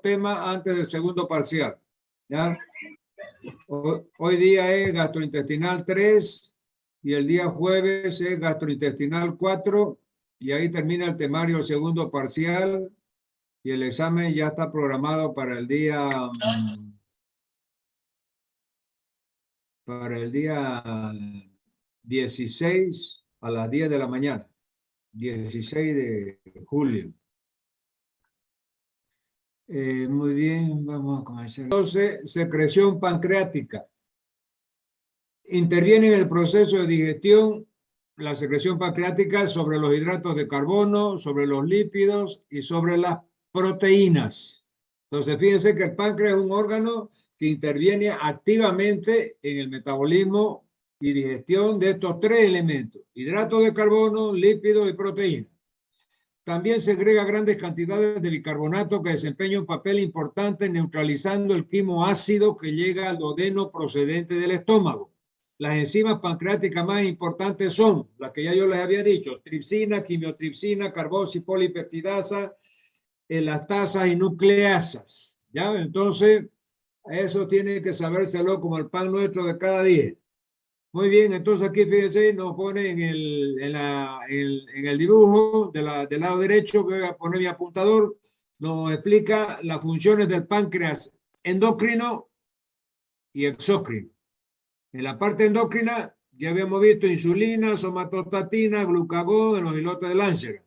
tema antes del segundo parcial. ¿Ya? Hoy día es gastrointestinal 3 y el día jueves es gastrointestinal 4 y ahí termina el temario del segundo parcial y el examen ya está programado para el día 16 a las 10 de la mañana, 16 de julio. Muy bien, vamos a comenzar. Entonces, secreción pancreática. Interviene en el proceso de digestión la secreción pancreática sobre los hidratos de carbono, sobre los lípidos y sobre las proteínas. Entonces, fíjense que el páncreas es un órgano que interviene activamente en el metabolismo y digestión de estos tres elementos: hidratos de carbono, lípidos y proteínas. También segrega grandes cantidades de bicarbonato que desempeña un papel importante neutralizando el quimo ácido que llega al duodeno procedente del estómago. Las enzimas pancreáticas más importantes son las que ya yo les había dicho: tripsina, quimiotripsina, carboxipolipeptidasa, elastasas y nucleasas. ¿Ya? Entonces, eso tiene que sabérselo como el pan nuestro de cada día. Muy bien, entonces aquí fíjense, nos pone en el dibujo del lado derecho, que voy a poner mi apuntador, nos explica las funciones del páncreas endocrino y exócrino. En la parte endocrina ya habíamos visto insulina, somatostatina, glucagón en los islotes de Langerhans.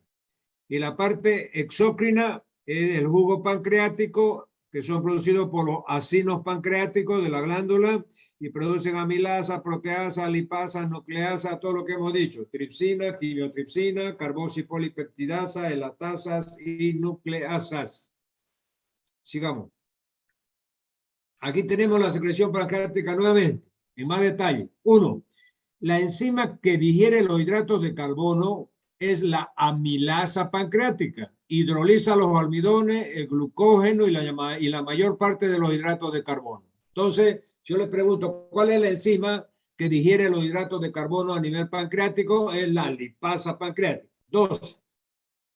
Y la parte exócrina es el jugo pancreático, que son producidos por los acinos pancreáticos de la glándula y producen amilasa, proteasa, lipasa, nucleasa, todo lo que hemos dicho: tripsina, quimiotripsina, carboxipolipeptidasa, elastasas y nucleasas. Sigamos. Aquí tenemos la secreción pancreática nuevamente, en más detalle. 1. La enzima que digiere los hidratos de carbono es la amilasa pancreática. Hidroliza los almidones, el glucógeno y la mayor parte de los hidratos de carbono. Entonces, yo le pregunto, ¿cuál es la enzima que digiere los hidratos de carbono a nivel pancreático? Es la lipasa pancreática. 2.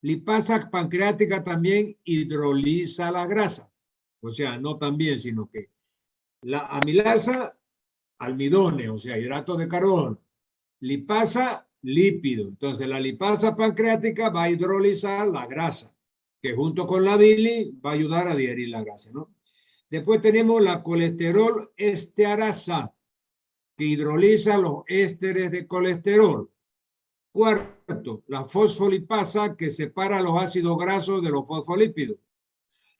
Lipasa pancreática también hidroliza la grasa. O sea, no también, sino que la amilasa, almidones, o sea, hidratos de carbono. Lipasa, lípido. Entonces, la lipasa pancreática va a hidrolizar la grasa, que junto con la bilis va a ayudar a digerir la grasa, ¿no? Después tenemos la colesterol estearasa, que hidroliza los ésteres de colesterol. 4. La fosfolipasa, que separa los ácidos grasos de los fosfolípidos.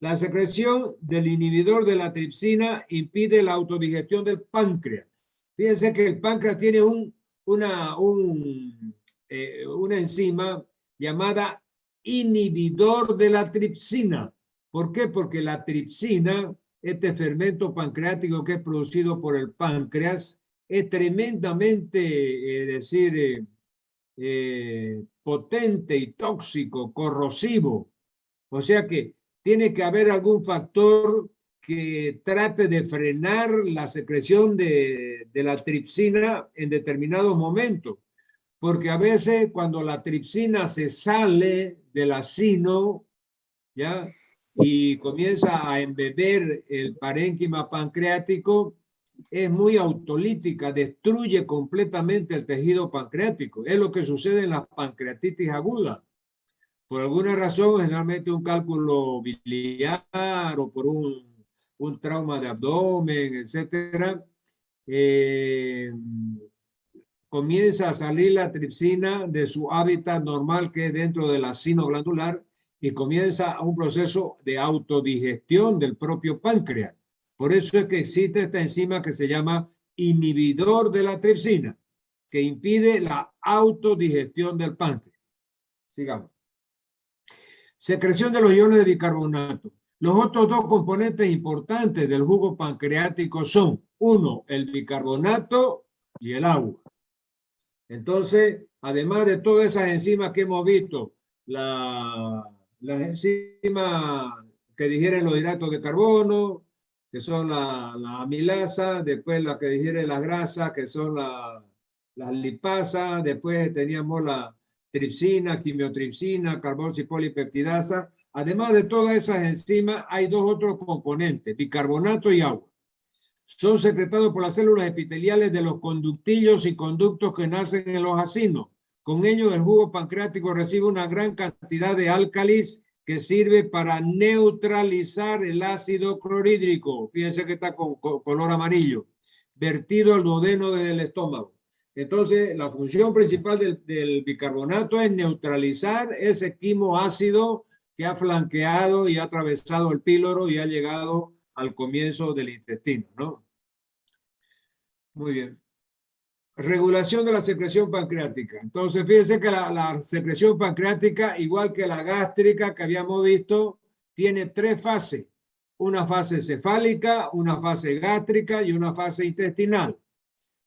La secreción del inhibidor de la tripsina impide la autodigestión del páncreas. Fíjense que el páncreas tiene una enzima llamada inhibidor de la tripsina. ¿Por qué? Porque la tripsina, este fermento pancreático que es producido por el páncreas, es tremendamente, potente y tóxico, corrosivo. O sea que tiene que haber algún factor que trate de frenar la secreción de la tripsina en determinados momentos. Porque a veces cuando la tripsina se sale del acino, ¿ya?, y comienza a embeber el parénquima pancreático, es muy autolítica, destruye completamente el tejido pancreático. Es lo que sucede en la pancreatitis aguda. Por alguna razón, generalmente un cálculo biliar o por un trauma de abdomen, etcétera, comienza a salir la tripsina de su hábitat normal, que es dentro del acino glandular, y comienza un proceso de autodigestión del propio páncreas. Por eso es que existe esta enzima que se llama inhibidor de la tripsina, que impide la autodigestión del páncreas. Sigamos. Secreción de los iones de bicarbonato. Los otros dos componentes importantes del jugo pancreático son: 1, el bicarbonato y el agua. Entonces, además de todas esas enzimas que hemos visto, las enzimas que digieren los hidratos de carbono, que son la amilasa, después la que digiere las grasas, que son las lipasas, después teníamos la tripsina, quimiotripsina, carboxipolipeptidasa. Además de todas esas enzimas, hay dos otros componentes, bicarbonato y agua. Son secretados por las células epiteliales de los conductillos y conductos que nacen en los acinos. Con ello, el jugo pancreático recibe una gran cantidad de álcalis que sirve para neutralizar el ácido clorhídrico. Fíjense que está con color amarillo, vertido al duodeno desde el estómago. Entonces, la función principal del bicarbonato es neutralizar ese quimo ácido que ha flanqueado y ha atravesado el píloro y ha llegado al comienzo del intestino, ¿no? Muy bien. Regulación de la secreción pancreática. Entonces, fíjense que la secreción pancreática, igual que la gástrica que habíamos visto, tiene tres fases. Una fase cefálica, una fase gástrica y una fase intestinal.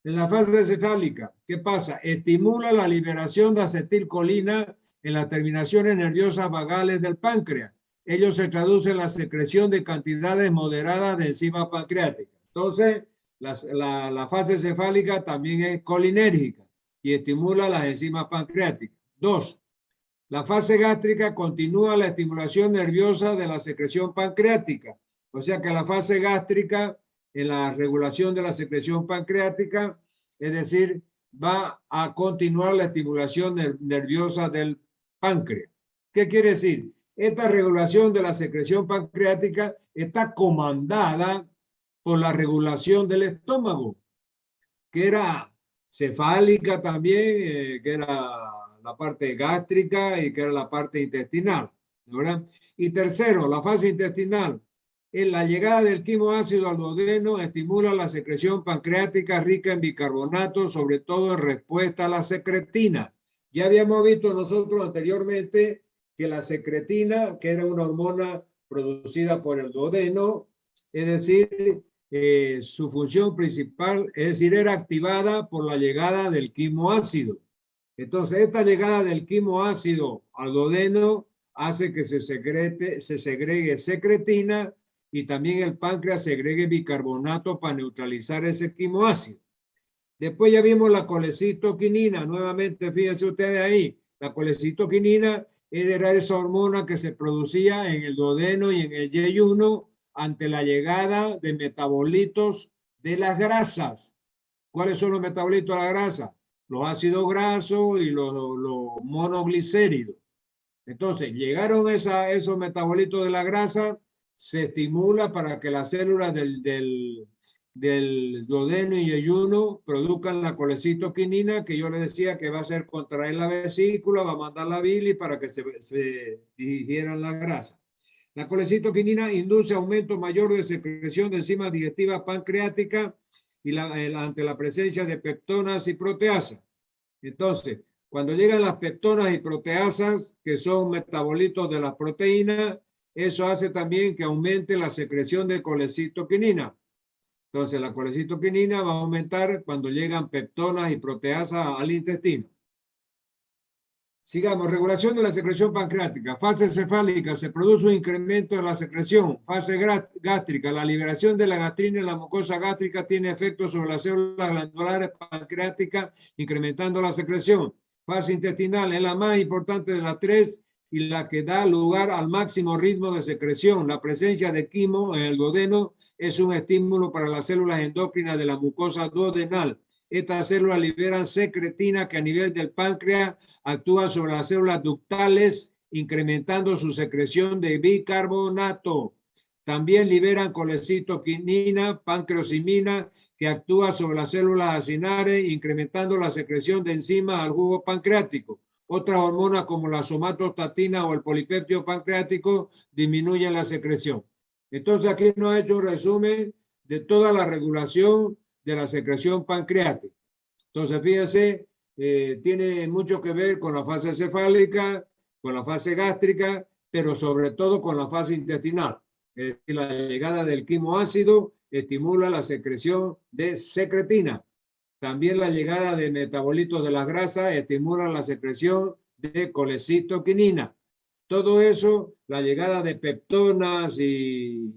En la fase cefálica, ¿qué pasa? Estimula la liberación de acetilcolina en las terminaciones nerviosas vagales del páncreas. Ello se traduce en la secreción de cantidades moderadas de enzimas pancreáticas. Entonces, la fase cefálica también es colinérgica y estimula las enzimas pancreáticas. 2. La fase gástrica continúa la estimulación nerviosa de la secreción pancreática. O sea que la fase gástrica en la regulación de la secreción pancreática, es decir, va a continuar la estimulación nerviosa del páncreas. ¿Qué quiere decir? Esta regulación de la secreción pancreática está comandada por la regulación del estómago, que era cefálica también, que era la parte gástrica y que era la parte intestinal, ¿verdad? Y tercero, la fase intestinal. En la llegada del quimo ácido al duodeno estimula la secreción pancreática rica en bicarbonato, sobre todo en respuesta a la secretina. Ya habíamos visto nosotros anteriormente que la secretina, que era una hormona producida por el duodeno, es decir, su función principal, es decir, era activada por la llegada del quimo ácido. Entonces, esta llegada del quimo ácido al duodeno hace que se segregue secretina y también el páncreas segregue bicarbonato para neutralizar ese quimo ácido. Después ya vimos la colecitoquinina. Nuevamente, fíjense ustedes ahí, la colecitoquinina era esa hormona que se producía en el duodeno y en el yeyuno ante la llegada de metabolitos de las grasas. ¿Cuáles son los metabolitos de la grasa? Los ácidos grasos y los monoglicéridos. Entonces, llegaron esos metabolitos de la grasa, se estimula para que las células del duodeno y yeyuno produzcan la colecitoquinina, que yo les decía que va a hacer contraer la vesícula, va a mandar la bilis para que se digieran la grasa. La colecitoquinina induce aumento mayor de secreción de enzimas digestivas pancreáticas y ante la presencia de peptonas y proteasas. Entonces, cuando llegan las peptonas y proteasas, que son metabolitos de las proteínas, eso hace también que aumente la secreción de colecitoquinina. Entonces, la colecitoquinina va a aumentar cuando llegan peptonas y proteasas al intestino. Sigamos, regulación de la secreción pancreática. Fase cefálica, se produce un incremento de la secreción. Fase gástrica, la liberación de la gastrina en la mucosa gástrica tiene efectos sobre las células glandulares pancreáticas, incrementando la secreción. Fase intestinal es la más importante de las tres y la que da lugar al máximo ritmo de secreción. La presencia de quimo en el duodeno es un estímulo para las células endócrinas de la mucosa duodenal. Estas células liberan secretina que a nivel del páncreas actúa sobre las células ductales, incrementando su secreción de bicarbonato. También liberan colecitoquinina, pancreosimina, que actúa sobre las células acinares, incrementando la secreción de enzimas al jugo pancreático. Otras hormonas como la somatostatina o el polipéptido pancreático disminuyen la secreción. Entonces aquí nos ha hecho un resumen de toda la regulación de la secreción pancreática. Entonces, fíjense, tiene mucho que ver con la fase cefálica, con la fase gástrica, pero sobre todo con la fase intestinal. Es decir, la llegada del quimo ácido estimula la secreción de secretina. También la llegada de metabolitos de las grasas estimula la secreción de colecitoquinina. Todo eso, la llegada de peptonas y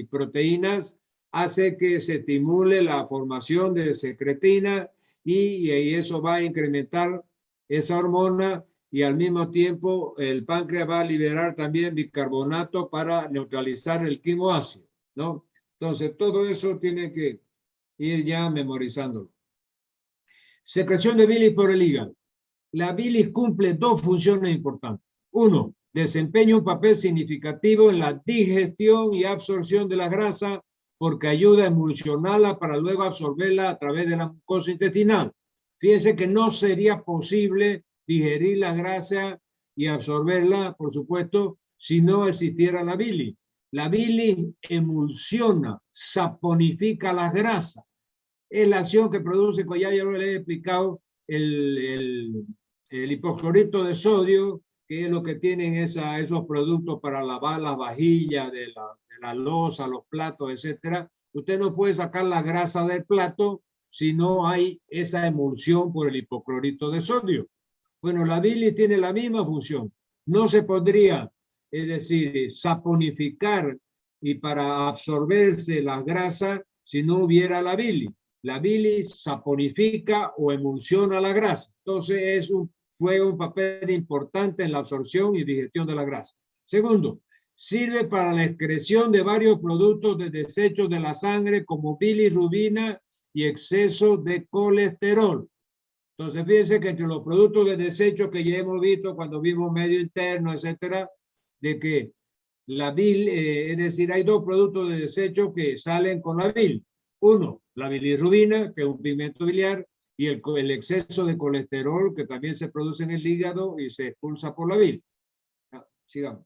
proteínas hace que se estimule la formación de secretina y eso va a incrementar esa hormona y al mismo tiempo el páncreas va a liberar también bicarbonato para neutralizar el quimo ácido, ¿no? Entonces, todo eso tiene que ir ya memorizándolo. Secreción de bilis por el hígado. La bilis cumple dos funciones importantes. Uno, desempeña un papel significativo en la digestión y absorción de la grasa porque ayuda a emulsionarla para luego absorberla a través de la mucosa intestinal. Fíjense que no sería posible digerir la grasa y absorberla, por supuesto, si no existiera la bilis. La bilis emulsiona, saponifica la grasa. Es la acción que produce, como ya lo he explicado, el hipoclorito de sodio, que es lo que tienen esos productos para lavar las vajillas de la loza, los platos, etcétera. Usted no puede sacar la grasa del plato si no hay esa emulsión por el hipoclorito de sodio. Bueno, la bilis tiene la misma función. No se podría, es decir, saponificar y para absorberse la grasa si no hubiera la bilis. La bilis saponifica o emulsiona la grasa. Entonces juega un papel importante en la absorción y digestión de la grasa. Segundo, sirve para la excreción de varios productos de desechos de la sangre como bilirrubina y exceso de colesterol. Entonces, fíjense que entre los productos de desecho que ya hemos visto cuando vimos medio interno, etcétera, de que la bil, es decir, hay dos productos de desecho que salen con la bil. Uno, la bilirrubina, que es un pigmento biliar, y el exceso de colesterol que también se produce en el hígado y se expulsa por la bil. Sigamos.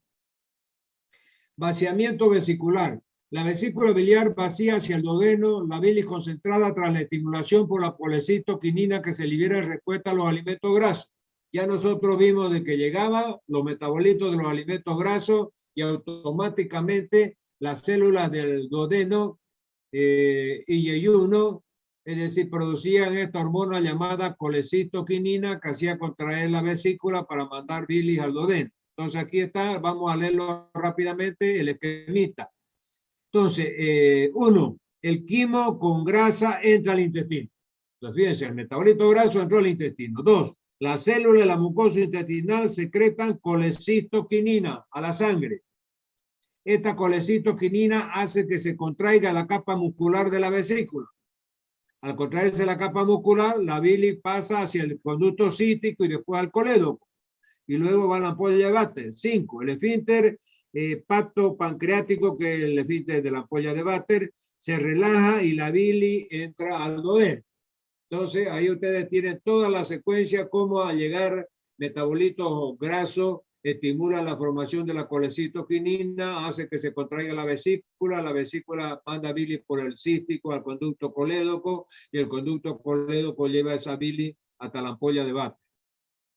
Vaciamiento vesicular. La vesícula biliar vacía hacia el duodeno, la bilis concentrada tras la estimulación por la colecitoquinina que se libera y recuesta los alimentos grasos. Ya nosotros vimos de que llegaban los metabolitos de los alimentos grasos y automáticamente las células del duodeno y yeyuno, es decir, producían esta hormona llamada colecitoquinina que hacía contraer la vesícula para mandar bilis al duodeno. Entonces aquí está, vamos a leerlo rápidamente, el esquemita. Entonces, uno, el quimo con grasa entra al intestino. Entonces, fíjense, el metabolito graso entró al intestino. Dos, las células de la mucosa intestinal secretan colecitoquinina a la sangre. Esta colecitoquinina hace que se contraiga la capa muscular de la vesícula. Al contraerse la capa muscular, la bilis pasa hacia el conducto cístico y después al colédoco. Y luego va a la ampolla de Vater. 5. El esfínter pacto pancreático, que es el esfínter de la ampolla de Vater, se relaja y la bilis entra al duodeno. Entonces, ahí ustedes tienen toda la secuencia, cómo al llegar metabolitos grasos, estimula la formación de la colecitoquinina, hace que se contraiga la vesícula manda bilis por el cístico al conducto colédoco, y el conducto colédoco lleva esa bilis hasta la ampolla de Vater.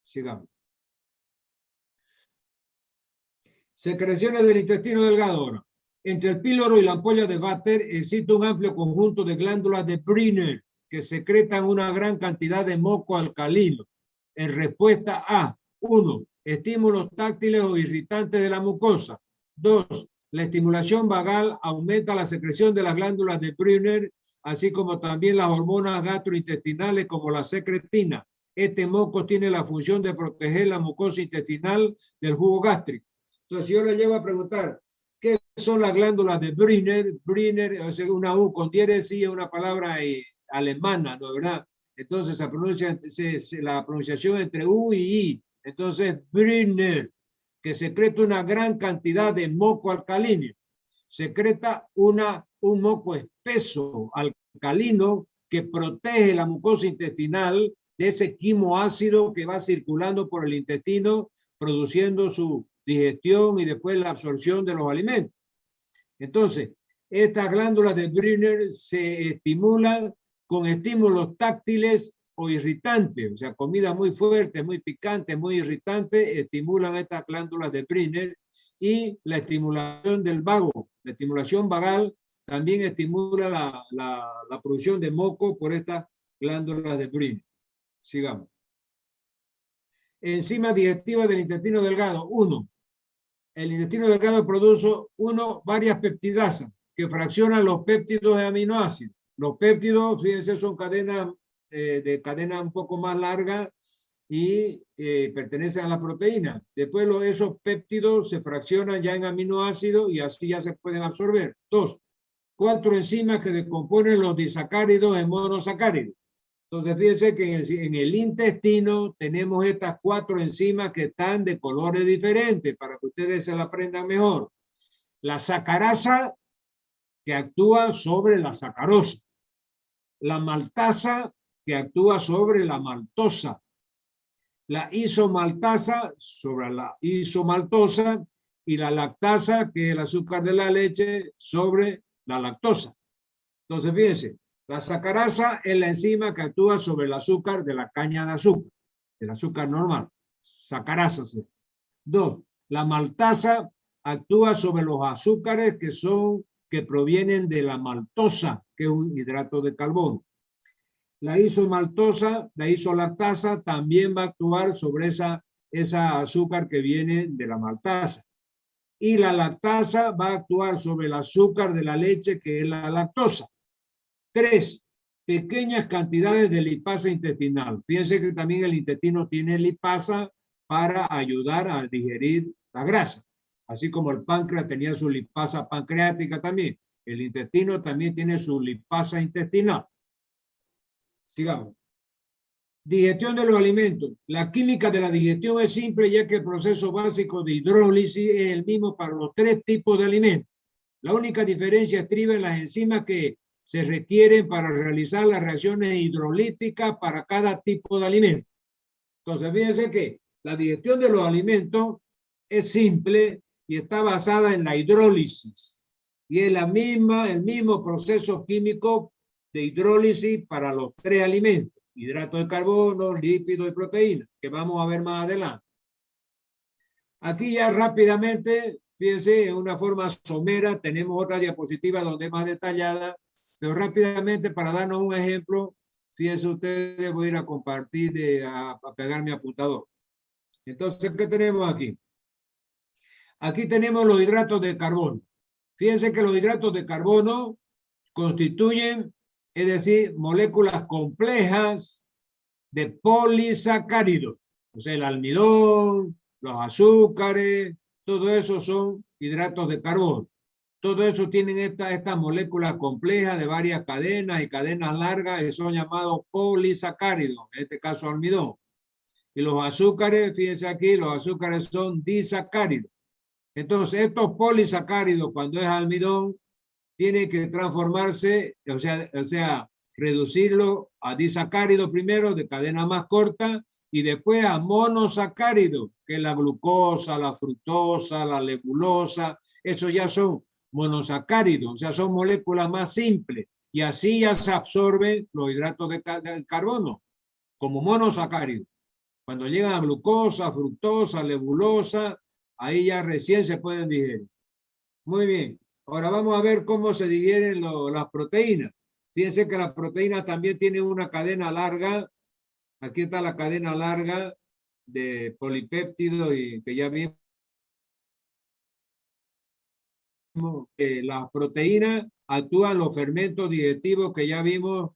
Sigamos. Secreciones del intestino delgado ahora. Entre el píloro y la ampolla de Vater existe un amplio conjunto de glándulas de Briner que secretan una gran cantidad de moco alcalino en respuesta a 1. Estímulos táctiles o irritantes de la mucosa. 2. La estimulación vagal aumenta la secreción de las glándulas de Briner, así como también las hormonas gastrointestinales como la secretina. Este moco tiene la función de proteger la mucosa intestinal del jugo gástrico. Entonces, yo le llego a preguntar, ¿qué son las glándulas de Briner? Briner, o sea, una U con diéresis, es una palabra alemana, ¿no? ¿Verdad? Entonces, la pronunciación entre U y I. Entonces, Briner, que secreta una gran cantidad de moco alcalino. Secreta un moco espeso alcalino que protege la mucosa intestinal de ese quimo ácido que va circulando por el intestino, produciendo su digestión y después la absorción de los alimentos. Entonces, estas glándulas de Briner se estimulan con estímulos táctiles o irritantes, o sea, comida muy fuerte, muy picante, muy irritante, estimulan estas glándulas de Briner, y la estimulación del vago, la estimulación vagal también estimula la producción de moco por estas glándulas de Briner. Sigamos. Enzimas digestivas del intestino delgado. 1. El intestino delgado produce varias peptidasas que fraccionan los péptidos de aminoácidos. Los péptidos, fíjense, son cadenas de cadena un poco más larga y pertenecen a la proteína. Después esos péptidos se fraccionan ya en aminoácidos y así ya se pueden absorber. 2. 4 enzimas que descomponen los disacáridos en monosacáridos. Entonces, fíjense que en el intestino tenemos estas 4 enzimas que están de colores diferentes para que ustedes se la aprendan mejor. La sacarasa, que actúa sobre la sacarosa. La maltasa, que actúa sobre la maltosa. La isomaltasa sobre la isomaltosa y la lactasa, que es el azúcar de la leche, sobre la lactosa. Entonces, fíjense, la sacarasa es la enzima que actúa sobre el azúcar de la caña de azúcar, el azúcar normal, sacarasa. 2. La maltasa actúa sobre los azúcares que provienen de la maltosa, que es un hidrato de carbono. La isomaltosa, la isolactasa también va a actuar sobre esa azúcar que viene de la maltasa. Y la lactasa va a actuar sobre el azúcar de la leche, que es la lactosa. 3. Pequeñas cantidades de lipasa intestinal. Fíjense que también el intestino tiene lipasa para ayudar a digerir la grasa. Así como el páncreas tenía su lipasa pancreática también. El intestino también tiene su lipasa intestinal. Sigamos. Digestión de los alimentos. La química de la digestión es simple, ya que el proceso básico de hidrólisis es el mismo para los 3 tipos de alimentos. La única diferencia estriba en las enzimas que se requieren para realizar las reacciones hidrolíticas para cada tipo de alimento. Entonces, fíjense que la digestión de los alimentos es simple y está basada en la hidrólisis. Y es el mismo proceso químico de hidrólisis para los 3 alimentos. Hidratos de carbono, lípidos y proteínas, que vamos a ver más adelante. Aquí ya rápidamente, fíjense, en una forma somera, tenemos otra diapositiva donde es más detallada, pero rápidamente para darnos un ejemplo, fíjense ustedes, voy a ir a compartir, a pegar mi apuntador. Entonces, ¿qué tenemos aquí? Aquí tenemos los hidratos de carbono. Fíjense que los hidratos de carbono constituyen, es decir, moléculas complejas de polisacáridos. O sea, el almidón, los azúcares, todo eso son hidratos de carbono. Todo eso tienen esta molécula compleja de varias cadenas y cadenas largas que son llamados polisacáridos, en este caso almidón. Y los azúcares, fíjense aquí, los azúcares son disacáridos. Entonces, estos polisacáridos, cuando es almidón, tienen que transformarse, o sea, reducirlo a disacárido primero, de cadena más corta, y después a monosacárido, que es la glucosa, la fructosa, la legulosa, eso ya son monosacáridos, o sea, son moléculas más simples, y así ya se absorben los hidratos de carbono, como monosacáridos. Cuando llegan a glucosa, fructosa, legulosa, ahí ya recién se pueden digerir. Muy bien. Ahora vamos a ver cómo se digieren las proteínas. Fíjense que la proteína también tiene una cadena larga. Aquí está la cadena larga de polipéptidos y que ya vimos. Las proteínas actúan los fermentos digestivos que ya vimos,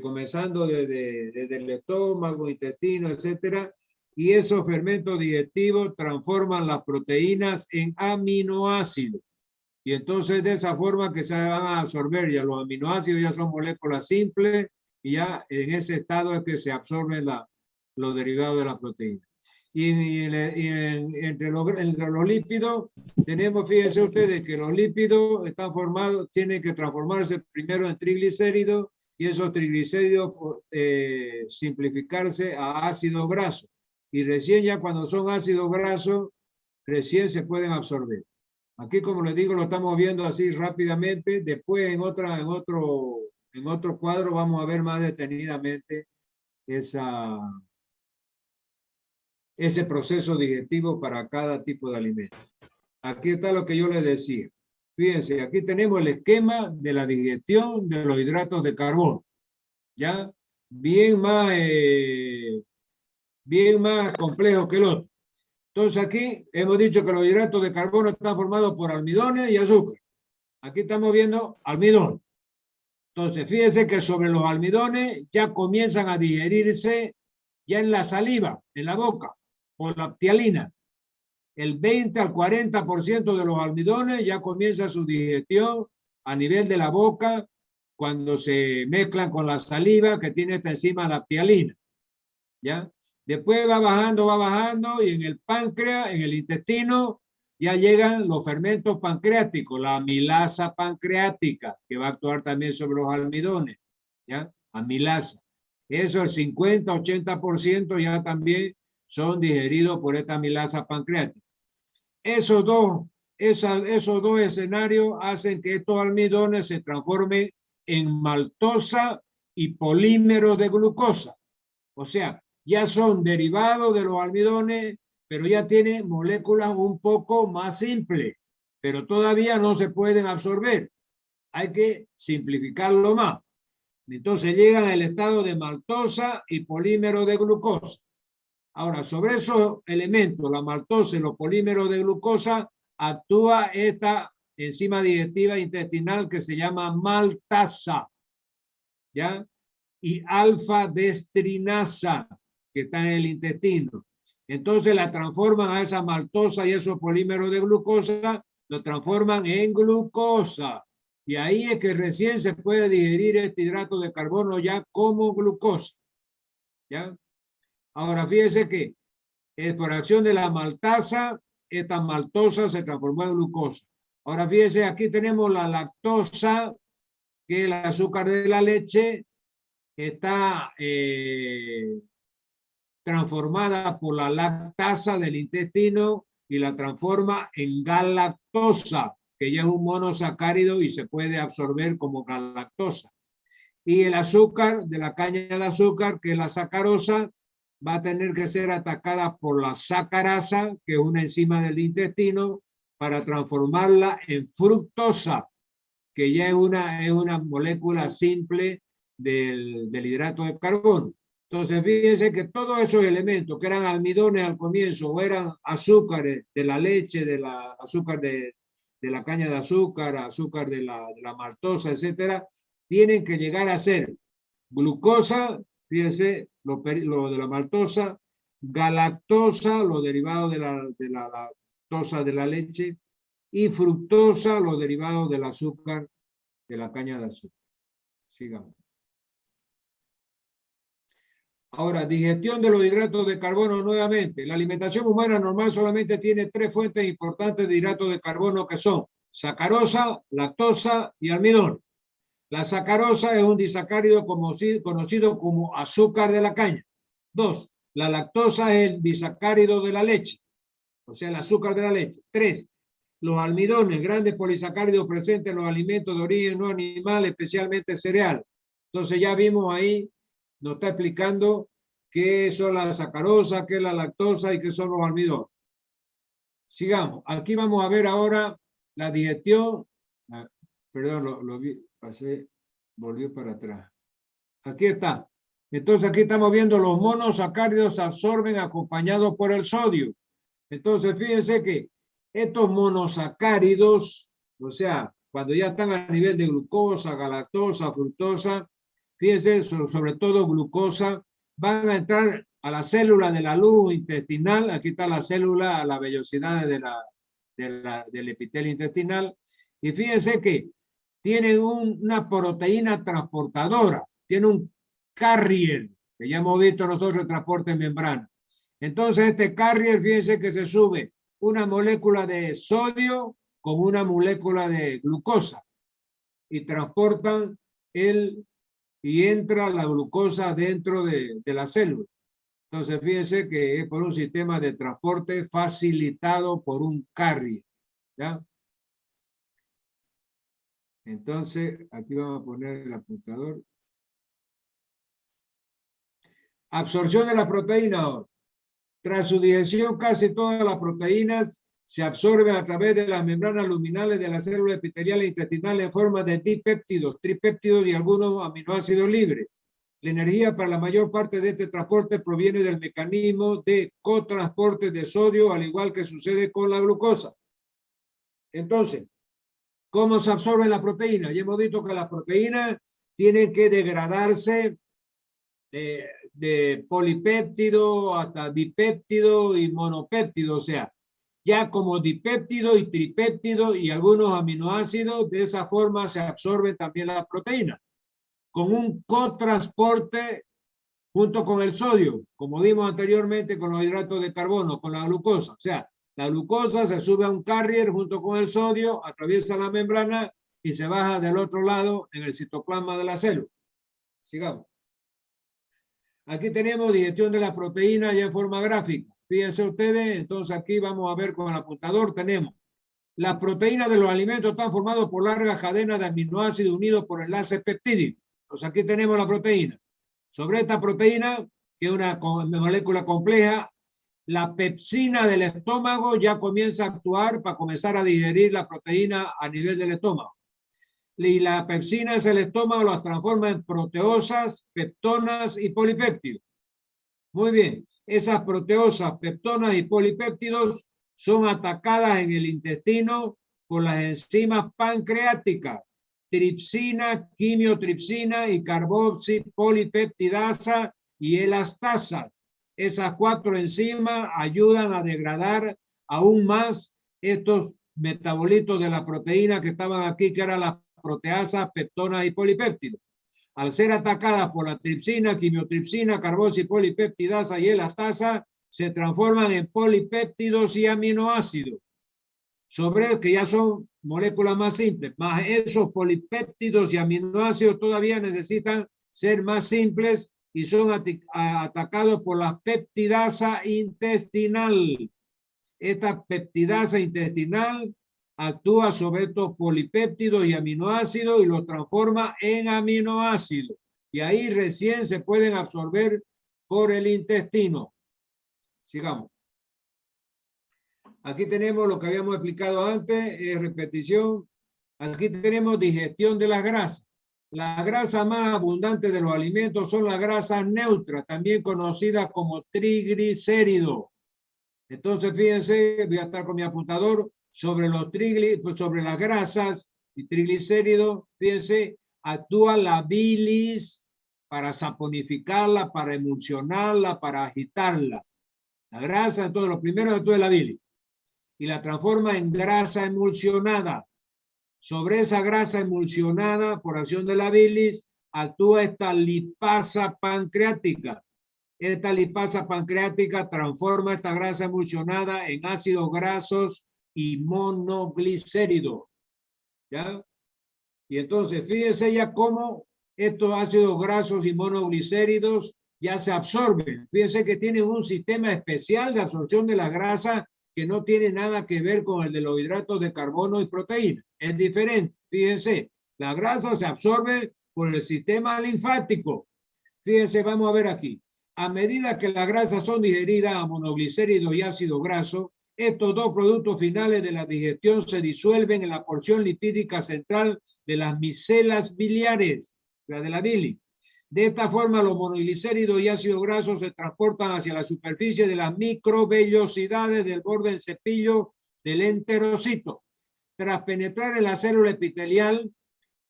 comenzando desde el estómago, intestino, etcétera. Y esos fermentos digestivos transforman las proteínas en aminoácidos. Y entonces de esa forma que se van a absorber ya los aminoácidos, ya son moléculas simples y ya en ese estado es que se absorben los derivados de la proteína. Entre los lípidos tenemos, fíjense ustedes que los lípidos están formados, tienen que transformarse primero en triglicéridos y esos triglicéridos simplificarse a ácidos grasos. Y recién ya cuando son ácidos grasos, recién se pueden absorber. Aquí, como les digo, lo estamos viendo así rápidamente. Después, en otro cuadro, vamos a ver más detenidamente ese proceso digestivo para cada tipo de alimento. Aquí está lo que yo les decía. Fíjense, aquí tenemos el esquema de la digestión de los hidratos de carbono. ¿Ya? Bien más complejo que el otro. Entonces aquí hemos dicho que los hidratos de carbono están formados por almidones y azúcar. Aquí estamos viendo almidón. Entonces fíjense que sobre los almidones ya comienzan a digerirse ya en la saliva, en la boca, por la ptialina. El 20 al 40% de los almidones ya comienza su digestión a nivel de la boca cuando se mezclan con la saliva que tiene esta enzima la ptialina. ¿Ya? Después va bajando y en el páncreas, en el intestino, ya llegan los fermentos pancreáticos, la amilasa pancreática, que va a actuar también sobre los almidones, ¿ya? Amilasa. Eso, el 50-80% ya también son digeridos por esta amilasa pancreática. Esos dos escenarios hacen que estos almidones se transformen en maltosa y polímeros de glucosa. O sea, ya son derivados de los almidones, pero ya tienen moléculas un poco más simples, pero todavía no se pueden absorber. Hay que simplificarlo más. Entonces llegan al estado de maltosa y polímero de glucosa. Ahora, sobre esos elementos, la maltosa y los polímeros de glucosa, actúa esta enzima digestiva intestinal que se llama maltasa, ¿ya? Y alfa-destrinasa, que está en el intestino. Entonces la transforman a esa maltosa y esos polímeros de glucosa, lo transforman en glucosa. Y ahí es que recién se puede digerir este hidrato de carbono ya como glucosa. ¿Ya? Ahora fíjense que por acción de la maltasa, esta maltosa se transformó en glucosa. Ahora fíjense, aquí tenemos la lactosa, que es el azúcar de la leche, está transformada por la lactasa del intestino y la transforma en galactosa, que ya es un monosacárido y se puede absorber como galactosa. Y el azúcar de la caña de azúcar, que es la sacarosa, va a tener que ser atacada por la sacarasa, que es una enzima del intestino, para transformarla en fructosa, que ya es una molécula simple del hidrato de carbono. Entonces, fíjense que todos esos elementos que eran almidones al comienzo o eran azúcares de la leche, azúcar de la caña de azúcar, azúcar de la maltosa, etcétera, tienen que llegar a ser glucosa, fíjense, lo de la maltosa, galactosa, los derivados de la lactosa de la leche, y fructosa, los derivados del azúcar de la caña de azúcar. Sigamos. Ahora, digestión de los hidratos de carbono nuevamente. La alimentación humana normal solamente tiene 3 fuentes importantes de hidratos de carbono que son sacarosa, lactosa y almidón. La sacarosa es un disacárido conocido como azúcar de la caña. 2. La lactosa es el disacárido de la leche, o sea, el azúcar de la leche. 3. Los almidones, grandes polisacáridos presentes en los alimentos de origen no animal, especialmente cereal. Entonces ya vimos ahí, nos está explicando qué son las sacarosas, qué es la lactosa y qué son los almidones. Sigamos. Aquí vamos a ver ahora la digestión. Perdón, lo vi, pasé, volvió para atrás. Aquí está. Entonces aquí estamos viendo los monosacáridos se absorben acompañados por el sodio. Entonces fíjense que estos monosacáridos, o sea, cuando ya están a nivel de glucosa, galactosa, fructosa, fíjense, sobre todo glucosa, van a entrar a la célula de la luz intestinal. Aquí está la célula a la vellosidad del epitelio intestinal. Y fíjense que tienen una proteína transportadora, tiene un carrier, que ya hemos visto nosotros el transporte en membrana. Entonces este carrier, fíjense que se sube una molécula de sodio con una molécula de glucosa y transportan y entra la glucosa dentro de la célula. Entonces fíjense que es por un sistema de transporte facilitado por un carrier, ¿ya? Entonces aquí vamos a poner el apuntador. Absorción de la proteína ahora. Tras su digestión, casi todas las proteínas se absorben a través de las membranas luminales de las células epiteliales intestinales en forma de dipéptidos, tripéptidos y algunos aminoácidos libres. La energía para la mayor parte de este transporte proviene del mecanismo de cotransporte de sodio, al igual que sucede con la glucosa. Entonces, ¿cómo se absorben las proteínas? Ya hemos visto que las proteínas tienen que degradarse de polipéptido hasta dipéptido y monopéptido, o sea, ya como dipéptido y tripéptido y algunos aminoácidos, de esa forma se absorben también las proteínas, con un cotransporte junto con el sodio, como vimos anteriormente con los hidratos de carbono, con la glucosa. O sea, la glucosa se sube a un carrier junto con el sodio, atraviesa la membrana y se baja del otro lado en el citoplasma de la célula. Sigamos. Aquí tenemos digestión de la proteína ya en forma gráfica. Fíjense ustedes, entonces aquí vamos a ver con el apuntador, tenemos las proteínas de los alimentos están formadas por largas cadenas de aminoácidos unidos por enlaces peptídicos. Entonces aquí tenemos la proteína. Sobre esta proteína, que es una molécula compleja, la pepsina del estómago ya comienza a actuar para comenzar a digerir la proteína a nivel del estómago. Y la pepsina es el estómago, las transforma en proteosas, peptonas y polipéptidos. Muy bien, esas proteosas, peptonas y polipéptidos son atacadas en el intestino por las enzimas pancreáticas, tripsina, quimiotripsina y carboxipolipeptidasa y elastasas. Esas 4 enzimas ayudan a degradar aún más estos metabolitos de la proteína que estaban aquí, que eran las proteasas, peptonas y polipéptidos. Al ser atacadas por la tripsina, quimiotripsina, carboxipolipeptidasa y elastasa, se transforman en polipéptidos y aminoácidos. Sobre que ya son moléculas más simples, más esos polipéptidos y aminoácidos todavía necesitan ser más simples y son atacados por la peptidasa intestinal. Esta peptidasa intestinal actúa sobre estos polipéptidos y aminoácidos y los transforma en aminoácidos. Y ahí recién se pueden absorber por el intestino. Sigamos. Aquí tenemos lo que habíamos explicado antes, repetición. Aquí tenemos digestión de las grasas. La grasa más abundante de los alimentos son las grasas neutras, también conocidas como triglicéridos. Entonces, fíjense, voy a estar con mi apuntador sobre los sobre las grasas y triglicéridos. Fíjense, actúa la bilis para saponificarla, para emulsionarla, para agitarla. La grasa, entonces, lo primero de todo es la bilis. Y la transforma en grasa emulsionada. Sobre esa grasa emulsionada por acción de la bilis actúa esta lipasa pancreática. Esta lipasa pancreática transforma esta grasa emulsionada en ácidos grasos y monoglicéridos. ¿Ya? Y entonces fíjense ya cómo estos ácidos grasos y monoglicéridos ya se absorben. Fíjense que tienen un sistema especial de absorción de la grasa que no tiene nada que ver con el de los hidratos de carbono y proteína. Es diferente. Fíjense, la grasa se absorbe por el sistema linfático. Fíjense, vamos a ver aquí. A medida que las grasas son digeridas a monoglicéridos y ácido graso, estos dos productos finales de la digestión se disuelven en la porción lipídica central de las micelas biliares, la de la bilis. De esta forma, los monoglicéridos y ácidos grasos se transportan hacia la superficie de las microvellosidades del borde del cepillo del enterocito. Tras penetrar en la célula epitelial,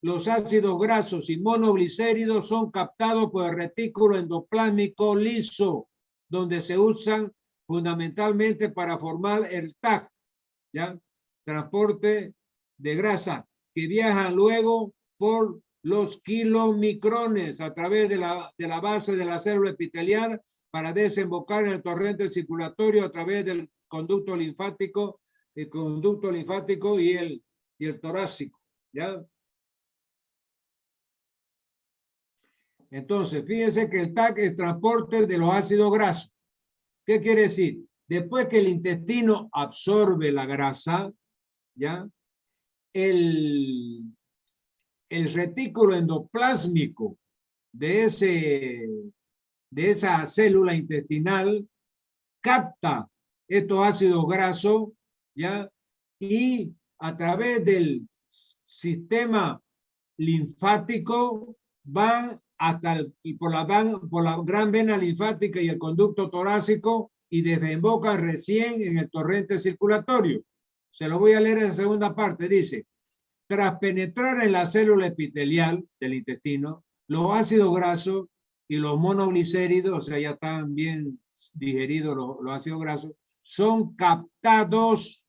los ácidos grasos y monoglicéridos son captados por el retículo endoplásmico liso, donde se usan fundamentalmente para formar el TAG, ¿ya? Transporte de grasa, que viaja luego por los kilomicrones a través de la base de la célula epitelial para desembocar en el torrente circulatorio a través del conducto linfático, y el torácico, ¿ya? Entonces, fíjense que el TAC es transporte de los ácidos grasos. ¿Qué quiere decir? Después que el intestino absorbe la grasa, ¿ya? El retículo endoplásmico de esa célula intestinal capta estos ácidos grasos, ¿ya? Y a través del sistema linfático van hasta por la gran vena linfática y el conducto torácico y desembocan recién en el torrente circulatorio. Se lo voy a leer en la segunda parte. Dice, tras penetrar en la célula epitelial del intestino, los ácidos grasos y los monoglicéridos, o sea, ya están bien digeridos los ácidos grasos, son captados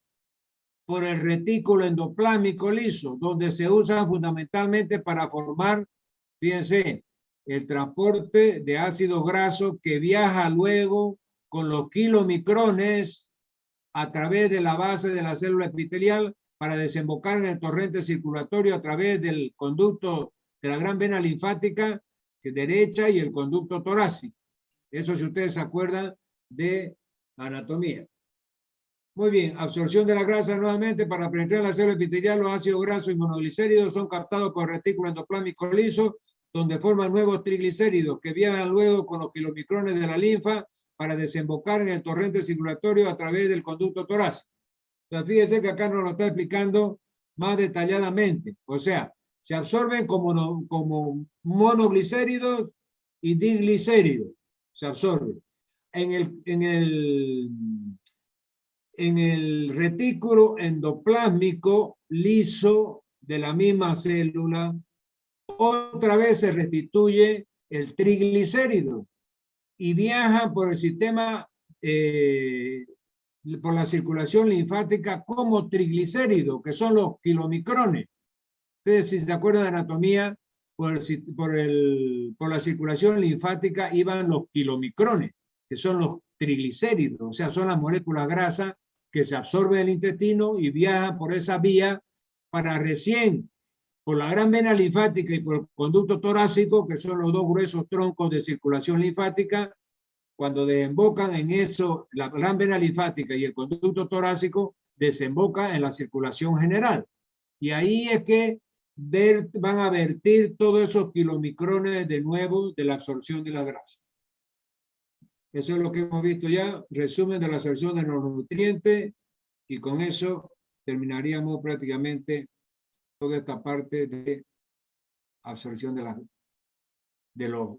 por el retículo endoplámico liso, donde se usan fundamentalmente para formar, fíjense, el transporte de ácidos grasos que viaja luego con los kilomicrones a través de la base de la célula epitelial para desembocar en el torrente circulatorio a través del conducto de la gran vena linfática derecha y el conducto torácico. Eso si ustedes se acuerdan de anatomía. Muy bien, absorción de la grasa nuevamente para penetrar la célula epitelial, los ácidos grasos y monoglicéridos son captados por el retículo endoplámico liso, donde forman nuevos triglicéridos que viajan luego con los kilomicrones de la linfa para desembocar en el torrente circulatorio a través del conducto torácico. Entonces, fíjense que acá nos lo está explicando más detalladamente. O sea, se absorben como monoglicéridos y diglicéridos. Se absorben. En el retículo endoplásmico liso de la misma célula, otra vez se restituye el triglicérido y viaja por el sistema, por la circulación linfática como triglicérido, que son los kilomicrones. Ustedes, si se acuerdan de anatomía, por la circulación linfática iban los kilomicrones, que son los triglicéridos, o sea, son las moléculas grasas que se absorben del intestino y viajan por esa vía para recién, por la gran vena linfática y por el conducto torácico, que son los dos gruesos troncos de circulación linfática, cuando desembocan en eso, la gran vena linfática y el conducto torácico desemboca en la circulación general. Y ahí es que van a vertir todos esos kilomicrones de nuevo de la absorción de la grasa. Eso es lo que hemos visto ya, resumen de la absorción de los nutrientes, y con eso terminaríamos prácticamente toda esta parte de absorción de los